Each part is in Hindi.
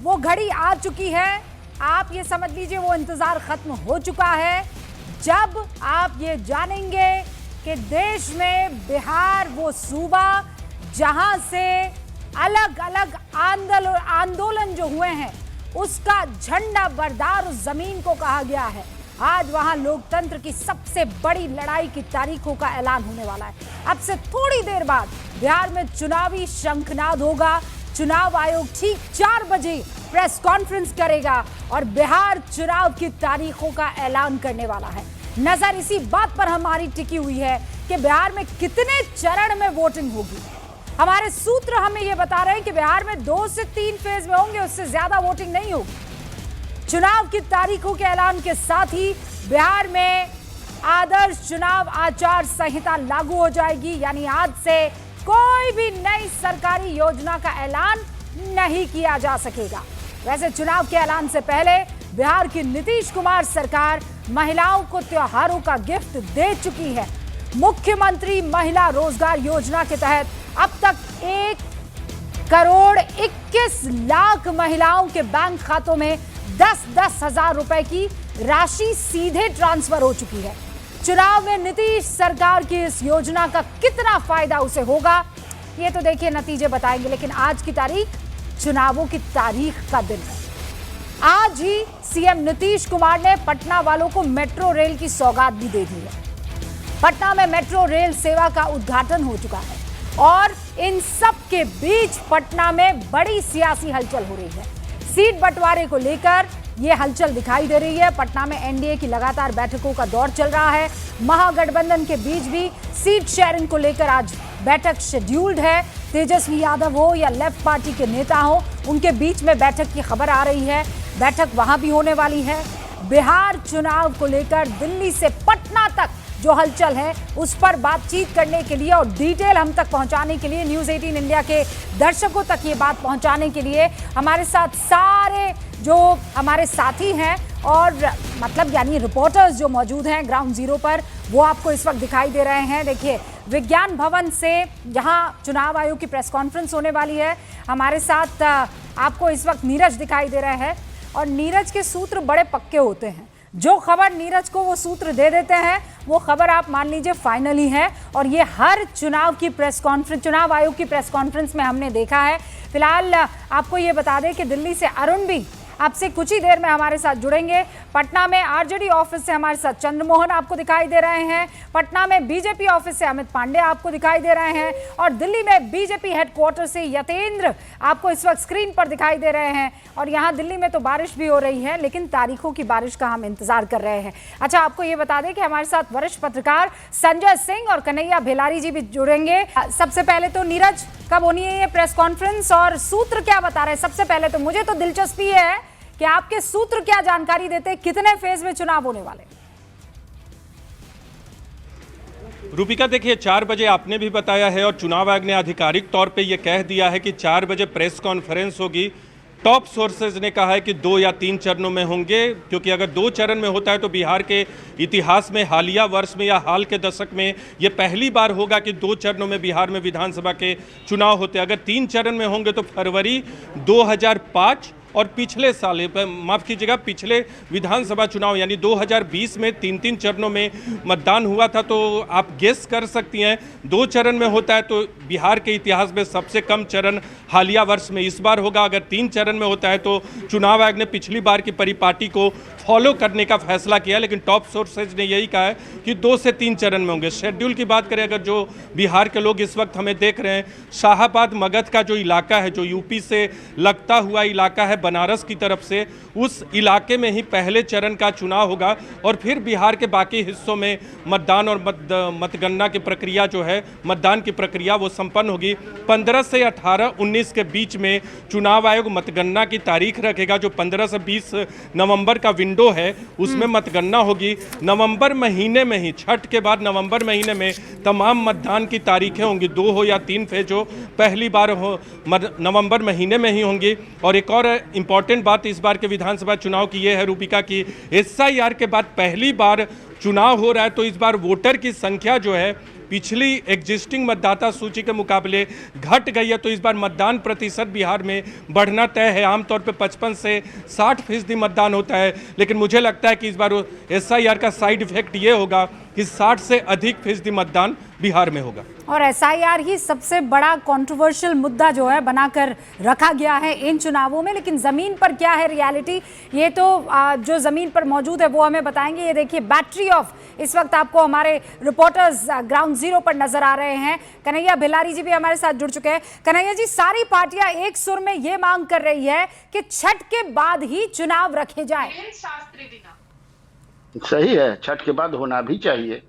वो घड़ी आ चुकी है। आप ये समझ लीजिए वो इंतजार खत्म हो चुका है जब आप ये जानेंगे कि देश में बिहार वो सूबा जहां से अलग अलग आंदोलन जो हुए हैं उसका झंडा बरदार उस जमीन को कहा गया है। आज वहां लोकतंत्र की सबसे बड़ी लड़ाई की तारीखों का ऐलान होने वाला है। अब से थोड़ी देर बाद बिहार में चुनावी शंखनाद होगा। चुनाव आयोग ठीक 4 बजे प्रेस कॉन्फ्रेंस करेगा और बिहार चुनाव की तारीखों का ऐलान करने वाला है। नजर इसी बात पर हमारी टिकी हुई है कि बिहार में कितने चरण में वोटिंग होगी। हमारे सूत्र हमें यह बता रहे हैं कि बिहार में 2 से 3 फेज में होंगे, उससे ज्यादा वोटिंग नहीं होगी। चुनाव की तारीखों के ऐलान के साथ ही बिहार में आदर्श चुनाव आचार संहिता लागू हो जाएगी, यानी आज से कोई भी नई सरकारी योजना का ऐलान नहीं किया जा सकेगा। वैसे चुनाव के ऐलान से पहले बिहार की नीतीश कुमार सरकार महिलाओं को त्योहारों का गिफ्ट दे चुकी है। मुख्यमंत्री महिला रोजगार योजना के तहत अब तक 1,21,00,000 महिलाओं के बैंक खातों में 10-10 हजार रुपए की राशि सीधे ट्रांसफर हो चुकी है। चुनाव में नीतीश सरकार की इस योजना का कितना फायदा उसे होगा, ये तो देखिए नतीजे बताएंगे। लेकिन आज की तारीख चुनावों की तारीख का दिन है। आज ही सीएम नीतीश कुमार ने पटना वालों को मेट्रो रेल की सौगात भी दे दी है। पटना में मेट्रो रेल सेवा का उद्घाटन हो चुका है और इन सब के बीच पटना में बड़ी सियासी हलचल हो रही है। सीट बंटवारे को लेकर यह हलचल दिखाई दे रही है। पटना में एनडीए की लगातार बैठकों का दौर चल रहा है। महागठबंधन के बीच भी सीट शेयरिंग को लेकर आज बैठक शेड्यूल्ड है। तेजस्वी यादव हो या लेफ्ट पार्टी के नेता हो, उनके बीच में बैठक की खबर आ रही है। बैठक वहां भी होने वाली है। बिहार चुनाव को लेकर दिल्ली से पटना तक जो हलचल है उस पर बातचीत करने के लिए और डिटेल हम तक पहुंचाने के लिए, न्यूज़ 18 इंडिया के दर्शकों तक ये बात पहुंचाने के लिए हमारे साथ सारे जो हमारे साथी हैं और मतलब यानी रिपोर्टर्स जो मौजूद हैं ग्राउंड जीरो पर, वो आपको इस वक्त दिखाई दे रहे हैं। देखिए विज्ञान भवन से जहां चुनाव आयोग की प्रेस कॉन्फ्रेंस होने वाली है, हमारे साथ आपको इस वक्त नीरज दिखाई दे रहे हैं और नीरज के सूत्र बड़े पक्के होते हैं। जो खबर नीरज को वो सूत्र दे देते हैं वो खबर आप मान लीजिए फाइनल ही है और ये हर चुनाव आयोग की प्रेस कॉन्फ्रेंस में हमने देखा है। फिलहाल आपको ये बता दें कि दिल्ली से अरुण भी आपसे कुछ ही देर में हमारे साथ जुड़ेंगे। पटना में आरजेडी ऑफिस से हमारे साथ चंद्रमोहन आपको दिखाई दे रहे हैं। पटना में बीजेपी ऑफिस से अमित पांडे आपको दिखाई दे रहे हैं और दिल्ली में बीजेपी हेडक्वार्टर से यतेंद्र आपको इस वक्त स्क्रीन पर दिखाई दे रहे हैं। और यहाँ दिल्ली में तो बारिश भी हो रही है, लेकिन तारीखों की बारिश का हम इंतजार कर रहे हैं। अच्छा, आपको ये बता दें कि हमारे साथ वरिष्ठ पत्रकार संजय सिंह और कन्हैया भेलारी जी भी जुड़ेंगे। सबसे पहले तो नीरज, कब होनी है ये प्रेस कॉन्फ्रेंस और सूत्र क्या बता रहे हैं? सबसे पहले तो मुझे तो दिलचस्पी है कि आपके सूत्र क्या जानकारी देते हैं, कितने फेज में चुनाव होने वाले? रूपिका, देखिए 4 बजे आपने भी बताया है और चुनाव आयोग ने आधिकारिक तौर पे ये कह दिया है कि 4 बजे प्रेस कॉन्फ्रेंस होगी। टॉप सोर्सेज ने कहा है कि 2 या 3 चरणों में होंगे, क्योंकि अगर 2 चरण में होता है तो बिहार के इतिहास में हालिया वर्ष में या हाल के दशक में ये पहली बार होगा कि 2 चरणों में बिहार में विधानसभा के चुनाव होते। अगर 3 चरण में होंगे तो फरवरी 2005 और पिछले साल, माफ़ कीजिएगा, पिछले विधानसभा चुनाव यानी 2020 में 3-3 चरणों में मतदान हुआ था। तो आप गेस कर सकती हैं 2 चरण में होता है तो बिहार के इतिहास में सबसे कम चरण हालिया वर्ष में इस बार होगा। अगर 3 चरण में होता है तो चुनाव आयोग ने पिछली बार की परिपाटी को फॉलो करने का फैसला किया, लेकिन टॉप सोर्सेज ने यही कहा है कि 2 से 3 चरण में होंगे। शेड्यूल की बात करें, अगर जो बिहार के लोग इस वक्त हमें देख रहे हैं, शाहाबाद मगध का जो इलाका है, जो यूपी से लगता हुआ इलाका है बनारस की तरफ से, उस इलाके में ही पहले चरण का चुनाव होगा और फिर बिहार के बाकी हिस्सों में मतदान और मतगणना की प्रक्रिया जो है, मतदान की प्रक्रिया वो संपन्न होगी। 15 से 18-19 के बीच में चुनाव आयोग मतगणना की तारीख रखेगा। जो 15 से 20 नवंबर का विंडो है उसमें मतगणना होगी। नवंबर महीने में ही, छठ के बाद नवंबर महीने में तमाम मतदान की तारीखें होंगी। 2 हो या 3 फेज हो, पहली बार हो नवंबर महीने में ही होंगी। और एक और इंपॉर्टेंट बात इस बार के विधानसभा चुनाव की यह है रूपिका की, SIR के बाद पहली बार चुनाव हो रहा है तो इस बार वोटर की संख्या जो है पिछली एग्जिस्टिंग मतदाता सूची के मुकाबले घट गई है, तो इस बार मतदान प्रतिशत बिहार में बढ़ना तय है। आमतौर पे 55 से 60% मतदान होता है, लेकिन मुझे लगता है कि इस बार SIR का साइड इफेक्ट ये होगा कि 60 से अधिक फीसदी मतदान बिहार में होगा। और SIR ही सबसे बड़ा कंट्रोवर्शियल मुद्दा जो है बनाकर रखा गया है इन चुनावों में। लेकिन ज़मीन पर क्या है रियलिटी, ये तो जो ज़मीन पर मौजूद है वो हमें बताएंगे। ये देखिए बैटरी ऑफ इस वक्त आपको हमारे रिपोर्टर्स ग्राउंड जीरो पर नजर आ रहे हैं। कन्हैया भिलारी जी भी हमारे साथ जुड़ चुके हैं। कन्हैया जी, सारी पार्टियां एक सुर में ये मांग कर रही है कि छठ के बाद ही चुनाव रखे जाए। सही है, छठ के बाद होना भी चाहिए।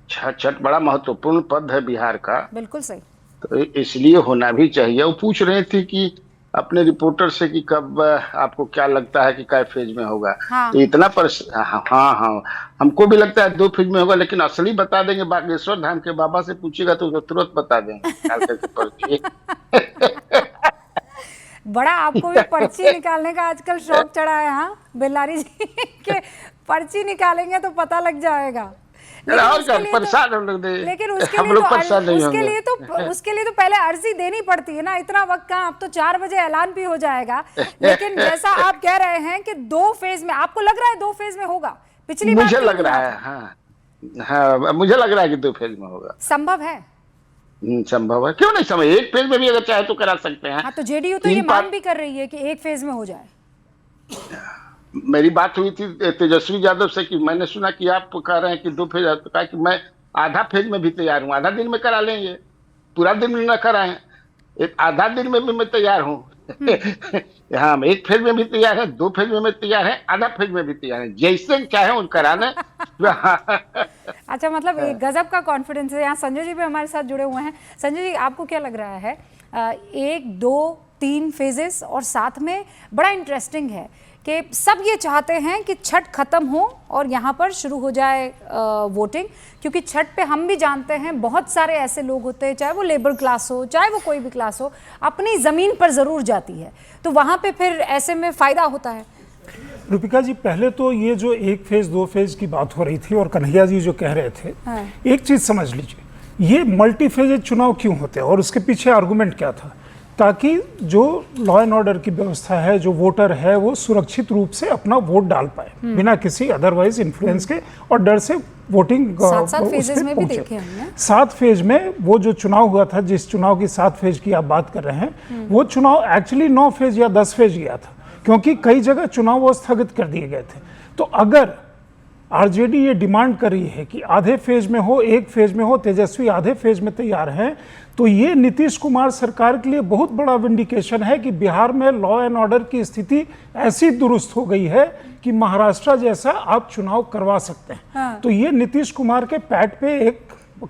छठ बड़ा महत्वपूर्ण पद है बिहार का, बिल्कुल सही, तो इसलिए होना भी चाहिए। वो पूछ रहे थे कि अपने रिपोर्टर से कि कब आपको क्या लगता है कि कै फेज में होगा। हाँ। तो इतना हाँ, हमको भी लगता है 2 फेज में होगा, लेकिन असली बता देंगे। बागेश्वर धाम के बाबा से पूछेगा तो तुरंत बता देंगे। बड़ा आपको भी पर्ची निकालने का आजकल शौक चढ़ा है। हाँ बिलारी जी के पर्ची निकालेंगे तो पता लग जाएगा। लेकिन उसके लिए तो पहले अर्जी देनी पड़ती है ना। इतना वक्त कहाँ, अब तो 4 बजे ऐलान भी हो जाएगा। लेकिन जैसा आप कह रहे हैं कि 2 फेज में, आपको लग रहा है 2 फेज में होगा? पिछली बार मुझे लग रहा है, हाँ, मुझे लग रहा है कि 2 फेज में होगा। संभव है? संभव है, क्यों नहीं संभव। 1 फेज में भी अगर चाहे तो करा सकते हैं। हाँ, तो JDU तो ये मांग भी कर रही है कि 1 फेज में हो जाए। मेरी बात हुई थी तेजस्वी यादव से कि मैंने सुना कि आप कह रहे हैं कि 2 फेज, तो कहा कि मैं आधा फेज में भी तैयार हूँ, आधा दिन में करा लेंगे, पूरा दिन में न कराएं, एक आधा दिन में भी मैं तैयार हूँ। हाँ, 1 फेज में भी तैयार है, 2 फेज में भी तैयार है, आधा फेज में भी तैयार है, जैसे चाहे उन कराने। अच्छा, मतलब गजब का कॉन्फिडेंस है। यहाँ संजय जी भी हमारे साथ जुड़े हुए हैं। संजय जी, आपको क्या लग रहा है? 1, 2, 3 फेजेस, और साथ में बड़ा इंटरेस्टिंग है कि सब ये चाहते हैं कि छठ खत्म हो और यहाँ पर शुरू हो जाए वोटिंग, क्योंकि छठ पे हम भी जानते हैं बहुत सारे ऐसे लोग होते हैं, चाहे वो लेबर क्लास हो, चाहे वो कोई भी क्लास हो, अपनी ज़मीन पर ज़रूर जाती है, तो वहाँ पे फिर ऐसे में फ़ायदा होता है। रूपिका जी, पहले तो ये जो 1 फेज 2 फेज की बात हो रही थी और कन्हैया जी जो कह रहे थे, हाँ। एक चीज़ समझ लीजिए, ये मल्टी फेज चुनाव क्यों होते हैं और उसके पीछे आर्गुमेंट क्या था, ताकि जो लॉ एंड ऑर्डर की व्यवस्था है, जो वोटर है, वो सुरक्षित रूप से अपना वोट डाल पाए बिना किसी अदरवाइज इन्फ्लुएंस के और डर से वोटिंग। 7 फेजेस में भी देखे हमने। 7 फेज में वो जो चुनाव हुआ था, जिस चुनाव की 7 फेज की आप बात कर रहे हैं, वो चुनाव एक्चुअली 9 फेज या 10 फेज गया था, क्योंकि कई जगह चुनाव वो स्थगित कर दिए गए थे। तो अगर RJD ये डिमांड कर रही है कि आधे फेज में हो, 1 फेज में हो, तेजस्वी आधे फेज में तैयार हैं, तो ये नीतीश कुमार सरकार के लिए बहुत बड़ा विंडिकेशन है कि बिहार में लॉ एंड ऑर्डर की स्थिति ऐसी दुरुस्त हो गई है कि महाराष्ट्र जैसा आप चुनाव करवा सकते हैं। हाँ। तो ये नीतीश कुमार के पैट पे एक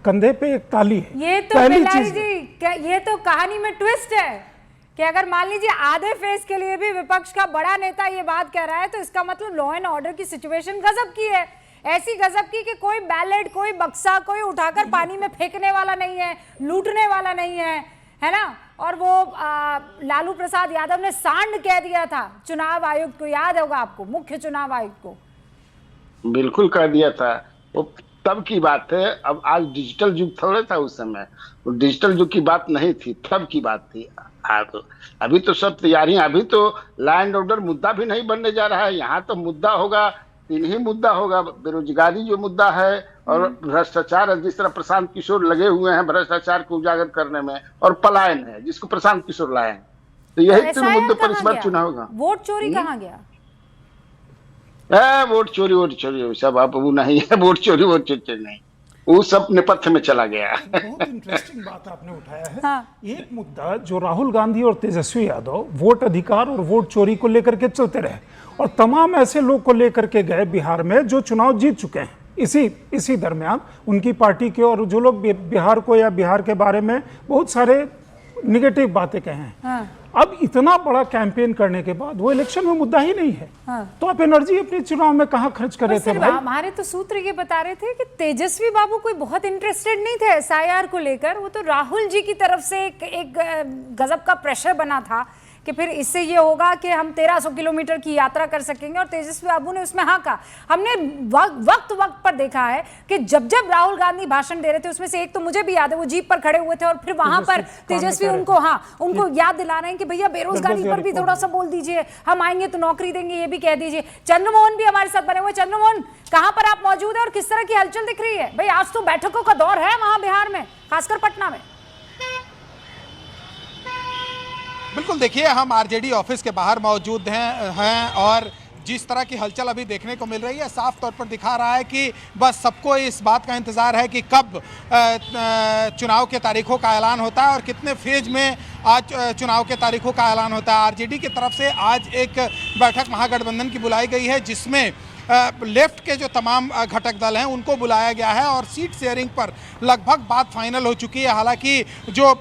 कंधे पे एक ताली है। ये तो बिलारी जी, ये तो कहानी में ट्विस्ट है कि अगर मान लीजिए आधे फेज के लिए भी विपक्ष का बड़ा नेता ये बात कह रहा है, तो इसका मतलब लॉ एंड ऑर्डर की सिचुएशन गजब की है। ऐसी गजब की कि कोई बैलेट, कोई बक्सा, कोई उठाकर पानी में फेंकने वाला नहीं है, लूटने वाला नहीं है ना। और वो लालू प्रसाद यादव ने सांड कह दिया था चुनाव आयुक्त को, याद होगा आपको, मुख्य चुनाव आयुक्त को। बिल्कुल कह दिया था, वो तब की बात है। अब आज डिजिटल युग थोड़ा था, उस समय डिजिटल युग की बात नहीं थी, तब की बात थी। अभी तो सब तैयारियां, अभी तो लॉ एंड ऑर्डर मुद्दा भी नहीं बनने जा रहा है। यहाँ तो मुद्दा होगा, 3 ही मुद्दा होगा, बेरोजगारी जो मुद्दा है और भ्रष्टाचार, जिस तरह प्रशांत किशोर लगे हुए हैं भ्रष्टाचार को उजागर करने में, और पलायन है जिसको प्रशांत किशोर लाए हैं। तो यही 3 मुद्दों पर इस बार चुनाव होगा। वोट चोरी कहाँ गया? वोट चोरी सब अब वो नहीं है, वोट चोरी नहीं, वो सब नेपथ्य में चला गया। बहुत इंटरेस्टिंग बात आपने उठाया है। हाँ। एक मुद्दा जो राहुल गांधी और तेजस्वी यादव वोट अधिकार और वोट चोरी को लेकर के चलते रहे, और तमाम ऐसे लोग को लेकर के गए बिहार में जो चुनाव जीत चुके हैं। इसी दरमियान उनकी पार्टी के और जो लोग बिहार को या बिहार के बारे में बहुत सारे निगेटिव बातें कहे हैं। हाँ। अब इतना बड़ा कैंपेन करने के बाद वो इलेक्शन में मुद्दा ही नहीं है। हाँ। तो आप एनर्जी अपने चुनाव में कहाँ खर्च कर रहे थे भाई? हमारे तो सूत्र ये बता रहे थे कि तेजस्वी बाबू कोई बहुत इंटरेस्टेड नहीं थे SIR को लेकर। वो तो राहुल जी की तरफ से एक गजब का प्रेशर बना था कि फिर इससे ये होगा कि हम 1300 किलोमीटर की यात्रा कर सकेंगे, और तेजस्वी बाबू ने उसमें हाँ कहा। हमने वक्त पर देखा है कि जब जब राहुल गांधी भाषण दे रहे थे, उसमें से एक तो मुझे भी याद है, वो जीप पर खड़े हुए थे और फिर वहां पर तेजस्वी उनको याद दिला रहे हैं कि भैया बेरोजगारी पर भी थोड़ा सा बोल दीजिए, हम आएंगे तो नौकरी देंगे, ये भी कह दीजिए। चंद्रमोहन भी हमारे साथ बने हुए। चंद्रमोहन, कहां पर आप मौजूद है और किस तरह की हलचल दिख रही है? भाई आज तो बैठकों का दौर है वहां बिहार में, खासकर पटना में। बिल्कुल, देखिए हम आरजेडी ऑफिस के बाहर मौजूद हैं और जिस तरह की हलचल अभी देखने को मिल रही है, साफ तौर पर दिखा रहा है कि बस सबको इस बात का इंतज़ार है कि कब चुनाव के तारीखों का ऐलान होता है और कितने फेज में आज चुनाव के तारीखों का ऐलान होता है। आरजेडी की तरफ से आज एक बैठक महागठबंधन की बुलाई गई है, जिसमें लेफ्ट के जो तमाम घटक दल हैं उनको बुलाया गया है और सीट शेयरिंग पर लगभग बात फाइनल हो चुकी है। हालांकि जो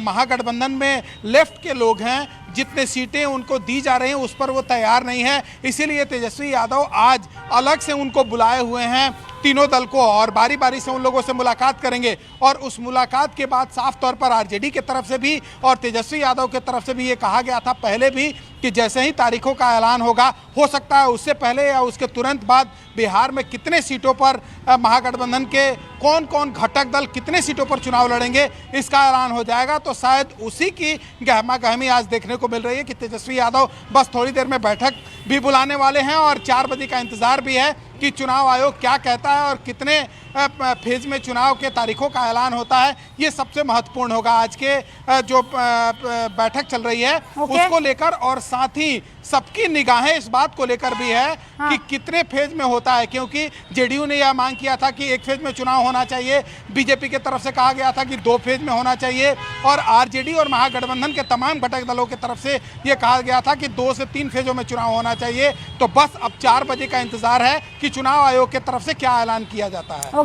महागठबंधन में लेफ्ट के लोग हैं, जितने सीटें उनको दी जा रही हैं उस पर वो तैयार नहीं है, इसीलिए तेजस्वी यादव आज अलग से उनको बुलाए हुए हैं तीनों दल को, और बारी बारी से उन लोगों से मुलाकात करेंगे। और उस मुलाकात के बाद साफ तौर पर आरजेडी की तरफ से भी और तेजस्वी यादव की तरफ से भी ये कहा गया था पहले भी कि जैसे ही तारीखों का ऐलान होगा, हो सकता है उससे पहले या उसके तुरंत बाद बिहार में कितने सीटों पर महागठबंधन के कौन कौन घटक दल कितने सीटों पर चुनाव लड़ेंगे, इसका ऐलान हो जाएगा। तो शायद उसी की गहमा गहमी आज देखने को मिल रही है कि तेजस्वी यादव बस थोड़ी देर में बैठक भी बुलाने वाले हैं और 4 बजे का इंतजार भी है कि चुनाव आयोग क्या कहता है और कितने फेज में चुनाव के तारीखों का ऐलान होता है। ये सबसे महत्वपूर्ण होगा आज के जो बैठक चल रही है उसको लेकर, और साथ ही सबकी निगाहें इस बात को लेकर भी है कि कितने फेज में होता है, क्योंकि जेडीयू ने यह मांग किया था कि 1 फेज में चुनाव होना चाहिए, बीजेपी की तरफ से कहा गया था कि 2 फेज में होना चाहिए, और आरजेडी और महागठबंधन के तमाम घटक दलों की तरफ से यह कहा गया था कि 2 से 3 फेजों में चुनाव होना चाहिए। तो बस अब 4 बजे का इंतजार है कि चुनाव आयोग की तरफ से क्या ऐलान किया जाता है।